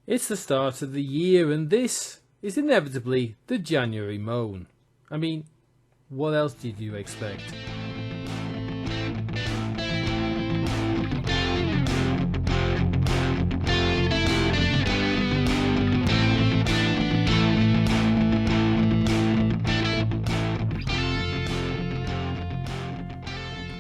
It's the start of the year, and this is inevitably the January Moan. I mean, what else did you expect?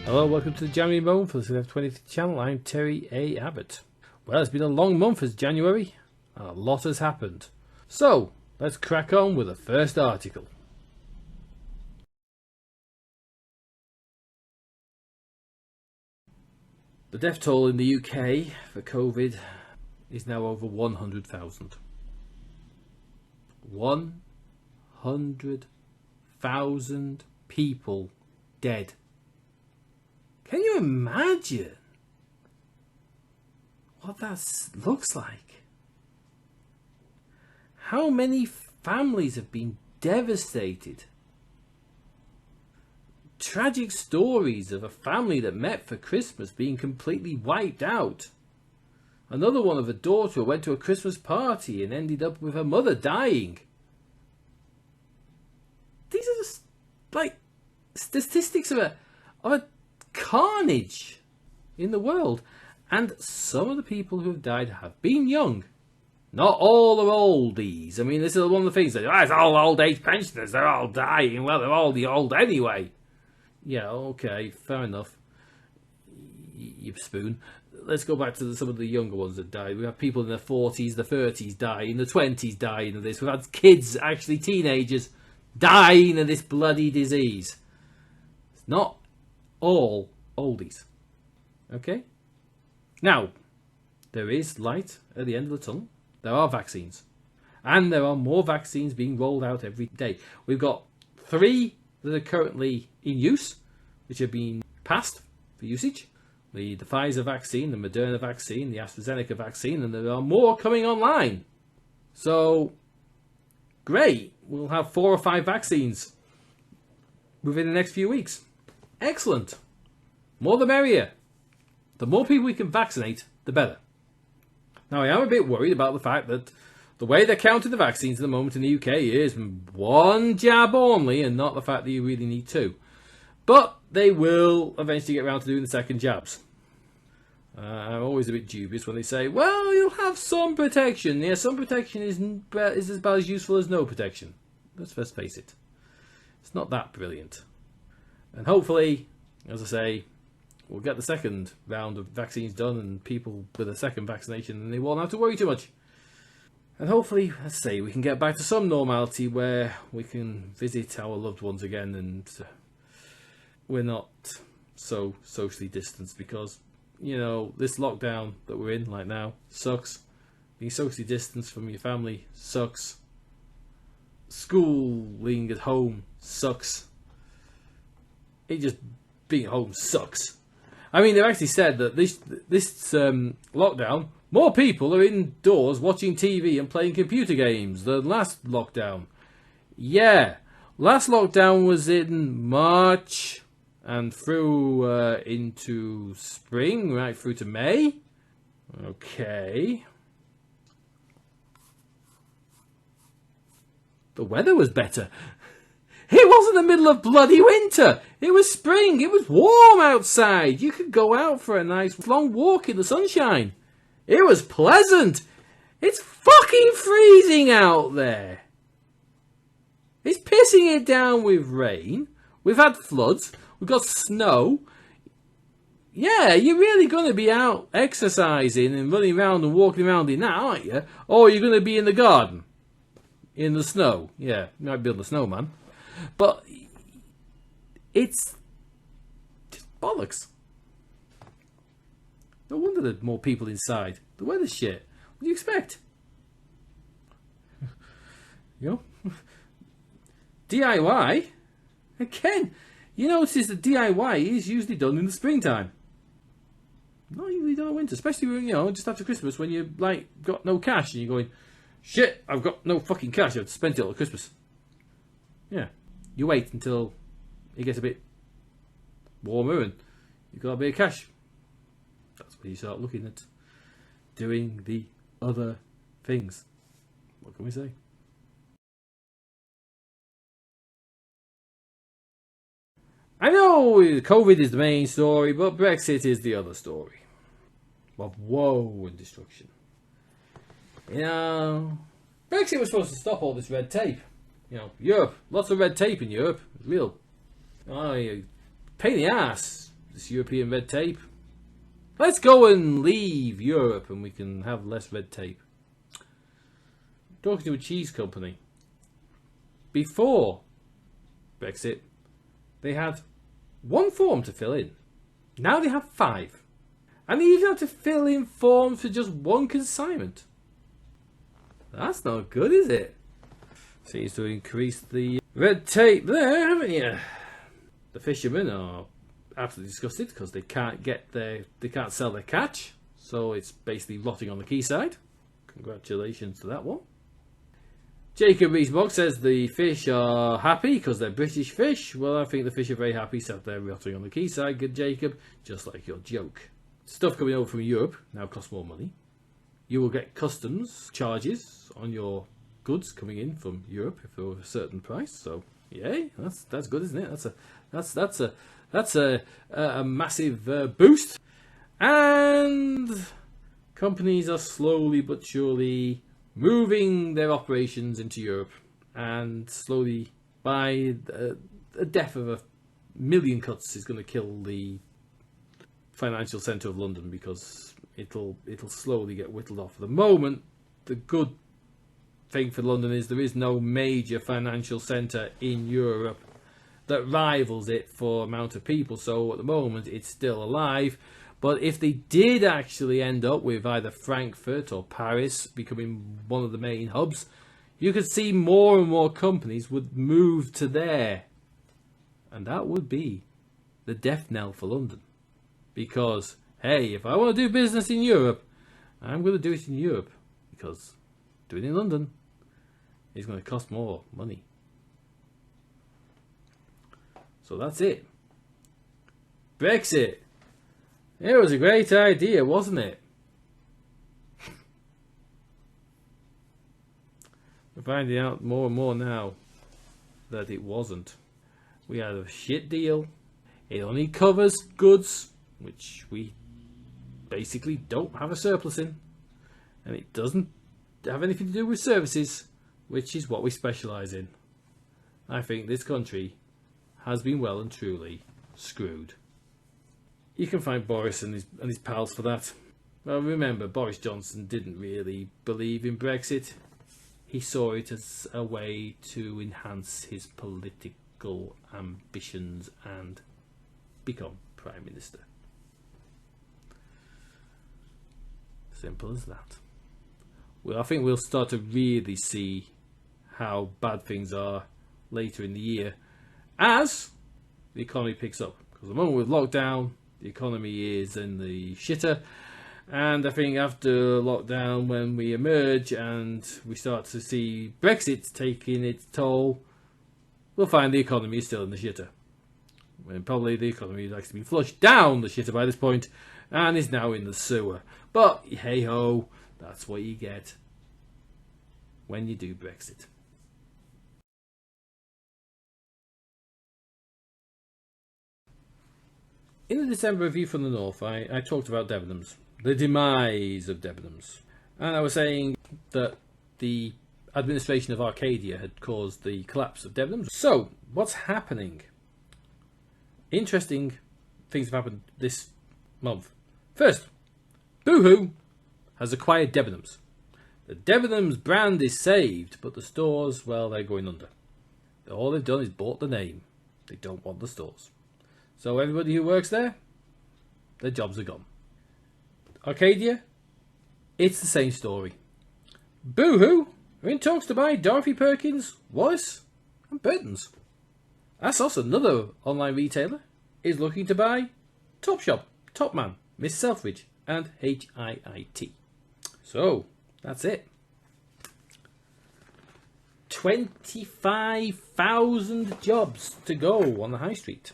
Hello, welcome to the January Moan for the Citylife2050 channel. I'm Terry A. Abbott. Well, it's been a long month as January, and a lot has happened. So, let's crack on with the first article. The death toll in the UK for COVID is now over 100,000. 100,000 people dead. Can you imagine what that looks like? How many families have been devastated? Tragic stories of a family that met for Christmas being completely wiped out. Another one of a daughter who went to a Christmas party and ended up with her mother dying. These are just like statistics of a carnage in the world. And some of the people who have died have been young. Not all are oldies. I mean, this is one of the things that it's all old age pensioners, they're all dying. Well, they're all the old anyway. Yeah, okay, fair enough. You spoon. Let's go back to some of the younger ones that died. We have people in their 40s, the 30s dying, the 20s dying of this. We've had kids, actually teenagers, dying of this bloody disease. It's not all oldies. Okay? Now, there is light at the end of the tunnel. There are vaccines. And there are more vaccines being rolled out every day. We've got 3 that are currently in use, which have been passed for usage. The Pfizer vaccine, the Moderna vaccine, the AstraZeneca vaccine, and there are more coming online. So, great. We'll have 4 or 5 vaccines within the next few weeks. Excellent. More the merrier. The more people we can vaccinate, the better. Now, I am a bit worried about the fact that the way they're counting the vaccines at the moment in the UK is 1 jab only, and not the fact that you really need 2. But they will eventually get around to doing the second jabs. I'm always a bit dubious when they say, well, you'll have some protection. Yeah, some protection is about as useful as no protection. Let's first face it. It's not that brilliant. And hopefully, as I say, we'll get the second round of vaccines done and people with a second vaccination, and they won't have to worry too much. And hopefully, let's say, we can get back to some normality where we can visit our loved ones again and we're not so socially distanced, because, you know, this lockdown that we're in like now sucks. Being socially distanced from your family sucks. Schooling at home sucks. Being at home sucks. I mean, they've actually said that this lockdown, more people are indoors watching TV and playing computer games than last lockdown. Yeah, last lockdown was in March and through into spring, right through to May. Okay. The weather was better. It wasn't the middle of bloody winter. It was spring. It was warm outside. You could go out for a nice long walk in the sunshine. It was pleasant. It's fucking freezing out there. It's pissing it down with rain. We've had floods. We've got snow. Yeah, you're really going to be out exercising and running around and walking around in that, aren't you? Or you're going to be in the garden. In the snow. Yeah, you might build a snowman. But it's just bollocks. No wonder there's more people inside. The weather's shit. What do you expect? You know? DIY? Again, you notice that DIY is usually done in the springtime. Not usually done in winter. Especially when, you know, just after Christmas when you like got no cash and you're going, shit, I've got no fucking cash. I've spent it all at Christmas. Yeah. You wait until it gets a bit warmer and you've got a bit of cash. That's when you start looking at doing the other things. What can we say? I know COVID is the main story, but Brexit is the other story. Of woe and destruction. You know, Brexit was supposed to stop all this red tape. You know, Europe, lots of red tape in Europe. Real pain in the ass, this European red tape. Let's go and leave Europe and we can have less red tape. Talking to a cheese company. Before Brexit, they had one form to fill in. Now they have 5. And they even have to fill in forms for just one consignment. That's not good, is it? Seems to increase the red tape there, haven't you? The fishermen are absolutely disgusted because they can't sell their catch, so it's basically rotting on the quayside. Congratulations to that one. Jacob Rees-Mogg says the fish are happy because they're British fish. Well, I think the fish are very happy, so they're rotting on the quayside. Good, Jacob. Just like your joke. Stuff coming over from Europe now costs more money. You will get customs charges on your goods coming in from Europe if they're over a certain price. So, yay, that's good, isn't it? That's a massive boost. And companies are slowly but surely moving their operations into Europe, and slowly, by a death of 1 million cuts is going to kill the financial centre of London, because it'll slowly get whittled off. At the moment, the good thing for London is there is no major financial centre in Europe that rivals it for amount of people, so at the moment it's still alive. But if they did actually end up with either Frankfurt or Paris becoming one of the main hubs, you could see more and more companies would move to there. And that would be the death knell for London. Because, hey, if I want to do business in Europe, I'm going to do it in Europe. Because doing it in London is going to cost more money. So that's it. Brexit. It was a great idea, wasn't it? We're finding out more and more now that it wasn't. We had a shit deal. It only covers goods, which we basically don't have a surplus in. And it doesn't have anything to do with services, which is what we specialise in. I think this country has been well and truly screwed. You can find Boris and his pals for that. Well, remember, Boris Johnson didn't really believe in Brexit. He saw it as a way to enhance his political ambitions and become Prime Minister. Simple as that. Well, I think we'll start to really see how bad things are later in the year as the economy picks up. Because at the moment with lockdown, the economy is in the shitter, and I think after lockdown, when we emerge and we start to see Brexit taking its toll, we'll find the economy is still in the shitter. When probably the economy has actually been flushed down the shitter by this point and is now in the sewer. But hey ho, that's what you get when you do Brexit. In the December review from the North, I talked about Debenhams, the demise of Debenhams. And I was saying that the administration of Arcadia had caused the collapse of Debenhams. So, what's happening? Interesting things have happened this month. First, Boohoo has acquired Debenhams. The Debenhams brand is saved, but the stores, well, they're going under. All they've done is bought the name. They don't want the stores. So everybody who works there, their jobs are gone. Arcadia, it's the same story. Boohoo are in talks to buy Dorothy Perkins, Wallace and Burton's. ASOS, another online retailer, is looking to buy Topshop, Topman, Miss Selfridge and HIIT. So, that's it. 25,000 jobs to go on the high street.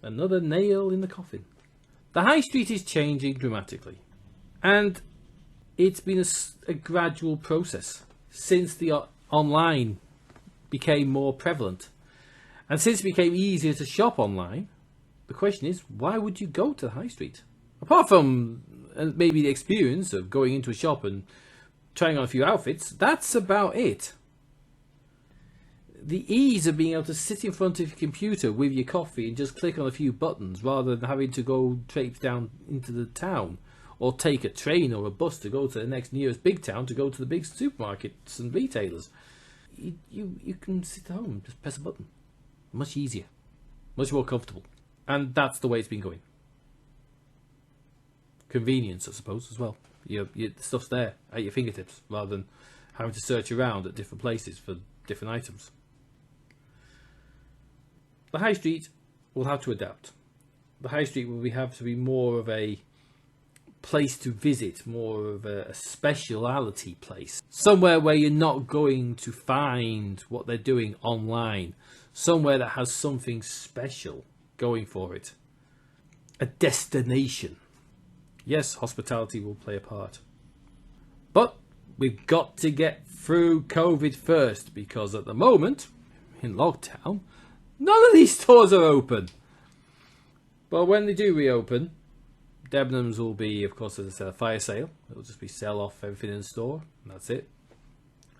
Another nail in the coffin. The high street is changing dramatically. And it's been a gradual process since the online became more prevalent. And since it became easier to shop online, the question is, why would you go to the high street? Apart from maybe the experience of going into a shop and trying on a few outfits, that's about it. The ease of being able to sit in front of your computer with your coffee and just click on a few buttons rather than having to go traipse down into the town or take a train or a bus to go to the next nearest big town to go to the big supermarkets and retailers. You can sit at home, just press a button. Much easier, much more comfortable. And that's the way it's been going. Convenience, I suppose, as well. The stuff's there at your fingertips rather than having to search around at different places for different items. The high street will have to adapt. The high street will have to be more of a place to visit, more of a speciality place. Somewhere where you're not going to find what they're doing online. Somewhere that has something special going for it. A destination. Yes, hospitality will play a part. But we've got to get through COVID first, because at the moment, in lockdown, none of these stores are open. But when they do reopen, Debenhams will be, of course, as I said, a fire sale. It'll just be sell off everything in the store, and that's it.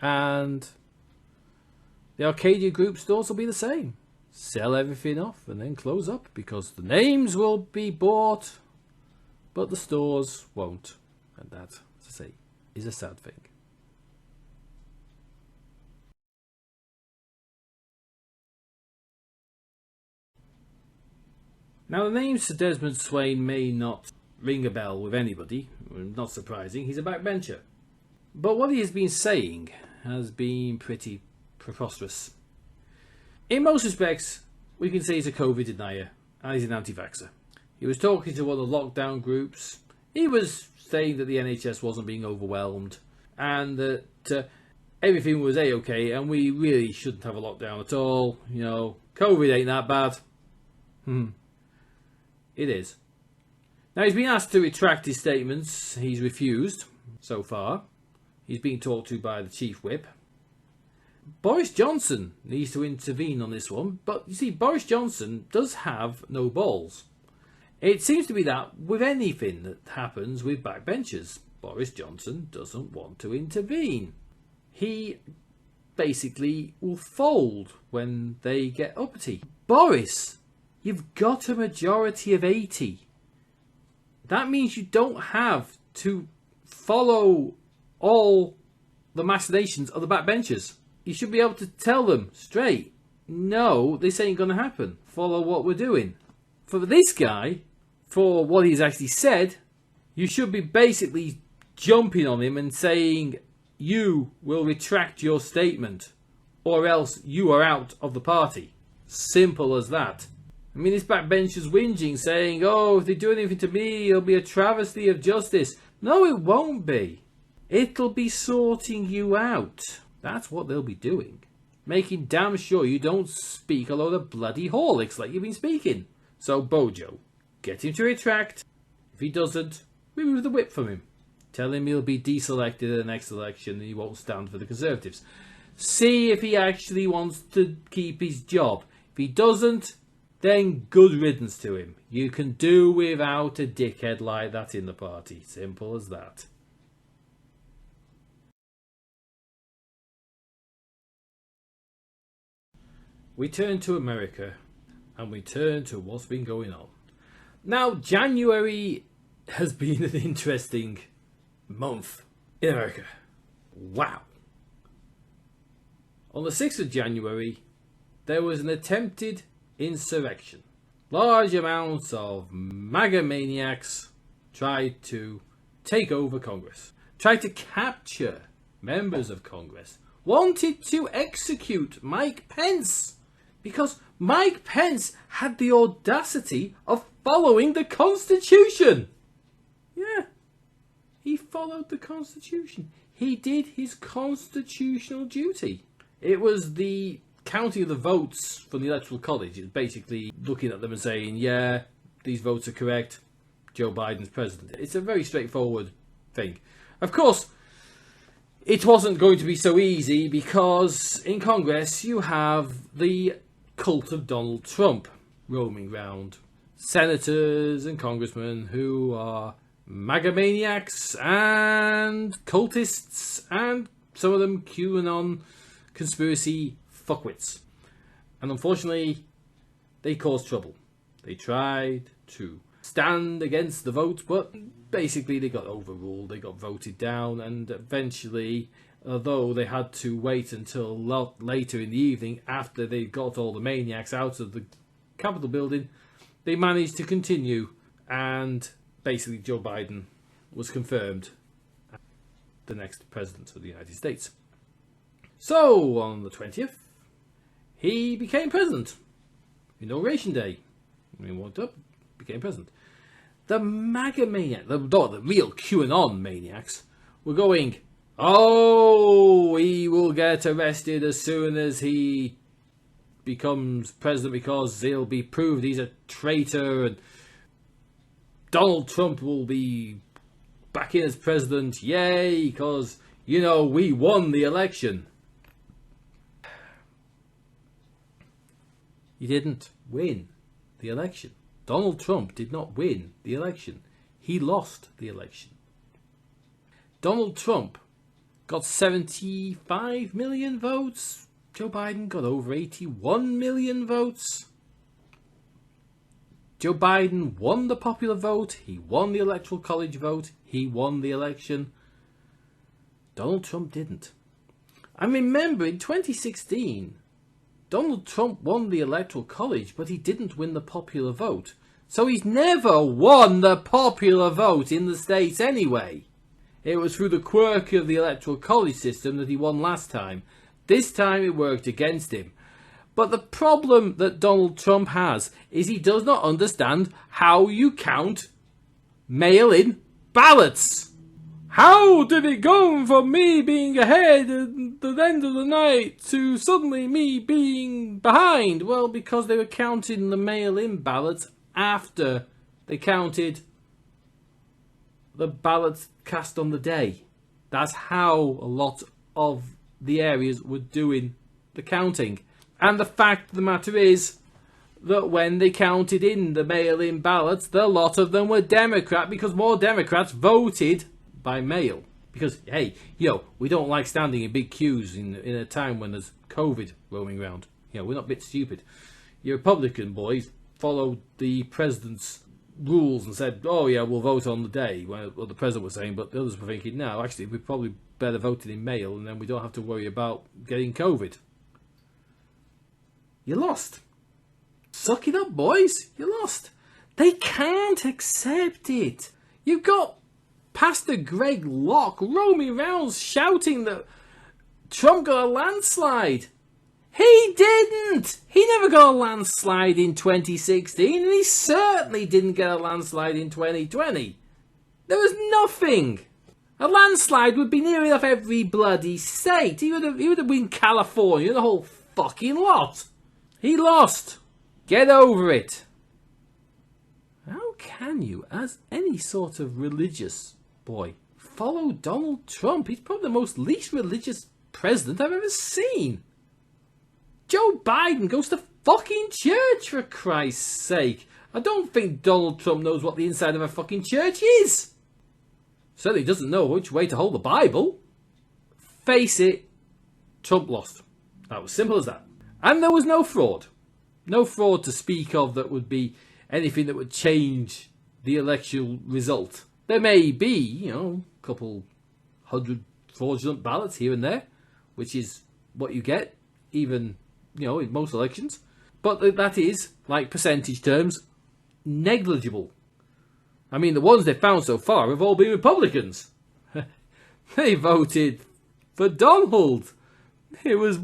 And the Arcadia Group stores will be the same. Sell everything off and then close up, because the names will be bought, but the stores won't. And that, as I say, is a sad thing. Now, the name Sir Desmond Swayne may not ring a bell with anybody. Not surprising, he's a backbencher. But what he has been saying has been pretty preposterous. In most respects, we can say he's a COVID denier and he's an anti-vaxxer. He was talking to one of the lockdown groups. He was saying that the NHS wasn't being overwhelmed and that everything was A-OK and we really shouldn't have a lockdown at all. You know, COVID ain't that bad. It is. Now, he's been asked to retract his statements. He's refused so far. He's being talked to by the Chief Whip. Boris Johnson needs to intervene on this one, but you see, Boris Johnson does have no balls. It seems to be that with anything that happens with backbenchers, Boris Johnson doesn't want to intervene. He basically will fold when they get uppity. Boris, you've got a majority of 80. That means you don't have to follow all the machinations of the backbenchers. You should be able to tell them straight, no, this ain't going to happen. Follow what we're doing. For this guy, for what he's actually said, you should be basically jumping on him and saying, you will retract your statement, or else you are out of the party. Simple as that. I mean, this backbencher's whinging, saying, oh, if they do anything to me, it'll be a travesty of justice. No, it won't be. It'll be sorting you out. That's what they'll be doing. Making damn sure you don't speak a load of bloody horlicks like you've been speaking. So, Bojo, get him to retract. If he doesn't, remove the whip from him. Tell him he'll be deselected at the next election and he won't stand for the Conservatives. See if he actually wants to keep his job. If he doesn't, then good riddance to him. You can do without a dickhead like that in the party. Simple as that. We turn to America and we turn to what's been going on. Now, January has been an interesting month in America. Wow. On the 6th of January, there was an attempted insurrection. Large amounts of MAGA maniacs tried to take over Congress, tried to capture members of Congress, wanted to execute Mike Pence because Mike Pence had the audacity of following the Constitution. Yeah, he followed the Constitution. He did his constitutional duty. It was the counting of the votes from the Electoral College. It's basically looking at them and saying, yeah, these votes are correct, Joe Biden's president. It's a very straightforward thing. Of course, it wasn't going to be so easy because in Congress you have the cult of Donald Trump roaming around. Senators and congressmen who are MAGA maniacs and cultists and some of them QAnon conspiracy fuckwits. And unfortunately, they caused trouble. They tried to stand against the vote, but basically they got overruled, they got voted down, and eventually, although they had to wait until a lot later in the evening after they got all the maniacs out of the Capitol building, they managed to continue, and basically Joe Biden was confirmed as the next president of the United States. So, on the 20th, he became president. Inauguration day. He walked up, became president. The MAGA maniacs, the real QAnon maniacs, were going, oh, he will get arrested as soon as he becomes president because he'll be proved he's a traitor and Donald Trump will be back in as president. Yay, because, you know, we won the election. He didn't win the election. Donald Trump did not win the election. He lost the election. Donald Trump got 75 million votes. Joe Biden got over 81 million votes. Joe Biden won the popular vote. He won the electoral college vote. He won the election. Donald Trump didn't. And remember, in 2016, Donald Trump won the electoral college, but he didn't win the popular vote. So he's never won the popular vote in the States anyway. It was through the quirk of the electoral college system that he won last time. This time it worked against him. But the problem that Donald Trump has is he does not understand how you count mail-in ballots. How did it go from me being ahead at the end of the night to suddenly me being behind? Well, because they were counting the mail-in ballots after they counted the ballots cast on the day. That's how a lot of the areas were doing the counting. And the fact of the matter is that when they counted in the mail-in ballots, a lot of them were Democrat because more Democrats voted by mail. Because, hey, we don't like standing in big queues in a time when there's COVID roaming around. We're not a bit stupid. Your Republican boys followed the president's rules and said, oh yeah, we'll vote on the day, what the president was saying, but the others were thinking, no, actually, we probably better vote in mail and then we don't have to worry about getting COVID. You lost. Suck it up, boys. You lost. They can't accept it. You've got Pastor Greg Locke roaming around shouting that Trump got a landslide. He didn't. He never got a landslide in 2016, and he certainly didn't get a landslide in 2020. There was nothing. A landslide would be near enough every bloody state. He would have been California, the whole fucking lot. He lost. Get over it. How can you, as any sort of religious boy, follow Donald Trump? He's probably the most least religious president I've ever seen. Joe Biden goes to fucking church, for Christ's sake. I don't think Donald Trump knows what the inside of a fucking church is. Certainly doesn't know which way to hold the Bible. Face it, Trump lost. That was simple as that. And there was no fraud. No fraud to speak of that would be anything that would change the election result. There may be, a couple hundred fraudulent ballots here and there, which is what you get, even, in most elections. But that is, like percentage terms, negligible. I mean, the ones they've found so far have all been Republicans. They voted for Donald. It was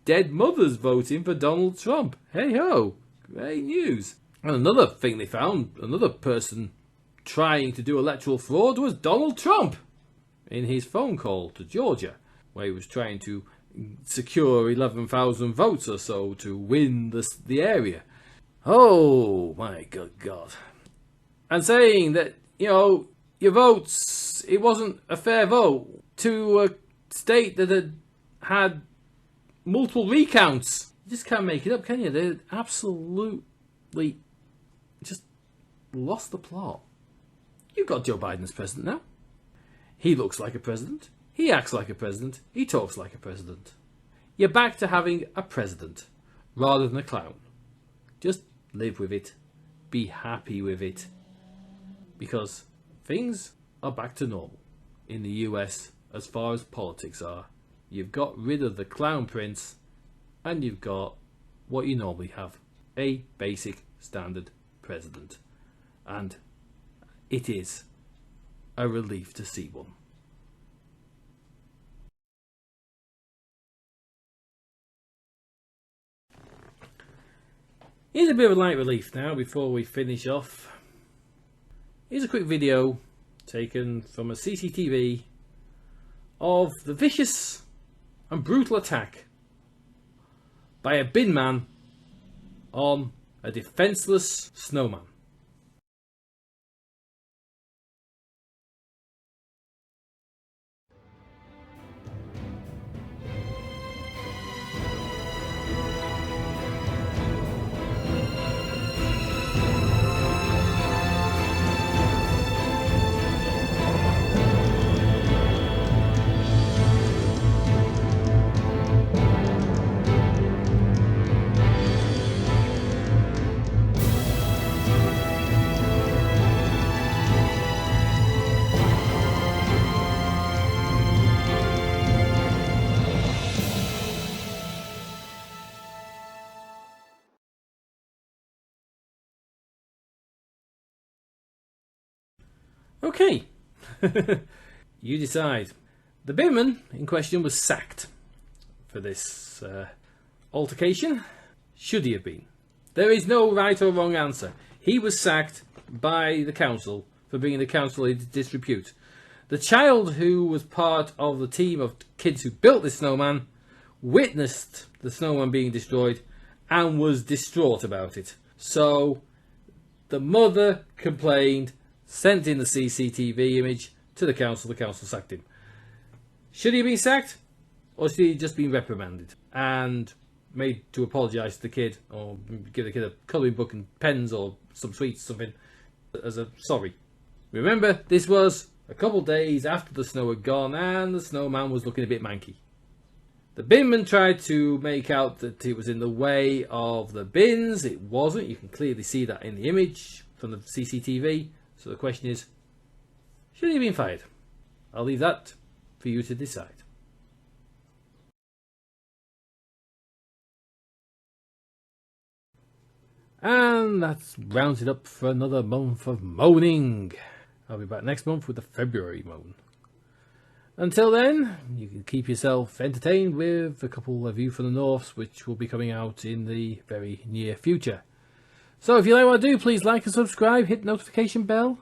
dead mothers voting for Donald Trump. Hey ho, great news. And another thing they found, another person trying to do electoral fraud was Donald Trump in his phone call to Georgia, where he was trying to secure 11,000 votes or so to win the area. Oh my good God. And saying that, your votes, it wasn't a fair vote to a state that had multiple recounts. You just can't make it up, can you? They absolutely just lost the plot. You've got Joe Biden as president now. He looks like a president. He acts like a president. He talks like a president. You're back to having a president rather than a clown. Just live with it. Be happy with it. Because things are back to normal in the US as far as politics are. You've got rid of the clown prince and you've got what you normally have. A basic standard president. And it is a relief to see one. Here's a bit of a light relief now before we finish off. Here's a quick video taken from a CCTV of the vicious and brutal attack by a Binman on a defenceless snowman. Okay, you decide. The Binman in question was sacked for this altercation. Should he have been? There is no right or wrong answer. He was sacked by the council for bringing the council into disrepute. The child who was part of the team of kids who built this snowman witnessed the snowman being destroyed and was distraught about it. So the mother complained, sent in the CCTV image to the council sacked him. Should he have been sacked? Or should he have just been reprimanded and made to apologise to the kid, or give the kid a colouring book and pens or some sweets, something, as a sorry? Remember, this was a couple of days after the snow had gone and the snowman was looking a bit manky. The binman tried to make out that it was in the way of the bins. It wasn't. You can clearly see that in the image from the CCTV. So the question is, should he have been fired? I'll leave that for you to decide. And that's rounds it up for another month of moaning. I'll be back next month with the February moan. Until then, you can keep yourself entertained with a couple of View from the Norths, which will be coming out in the very near future. So if you like what I do, please like and subscribe, hit the notification bell,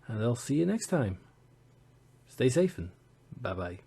and I'll see you next time. Stay safe and bye-bye.